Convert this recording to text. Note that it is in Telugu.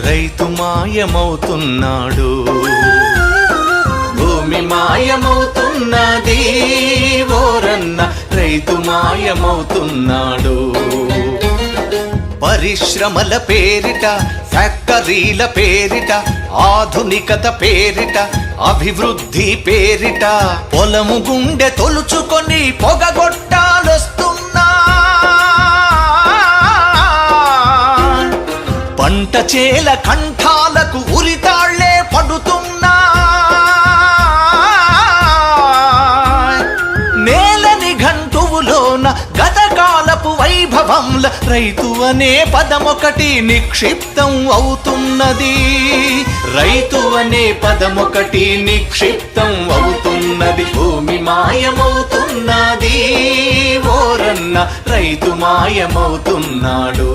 రైతు మాయమవుతున్నాడు. భూమి మాయమవుతున్నది ఓరన్న, రైతు మాయమవుతున్నాడు. పరిశ్రమల పేరిట, ఫ్యాక్టరీల పేరిట, ఆధునికత పేరిట, అభివృద్ధి పేరిట పొలము గుండె తొలుచుకొని పొగగొట్టాలొస్తున్నా. పంట చేల కంఠాలకు ఉరితాళ్లే పడుతున్నా. నేల నిఘంటువులోన గతకాలపు వైభవంల రైతు అనే పదమొకటి నిక్షిప్తం అవుతున్నది. రైతు అనే పదమొకటి నిక్షిప్తం అవుతున్నది. భూమి మాయమవుతున్నది ఓరన్న, రైతు మాయమవుతున్నాడు.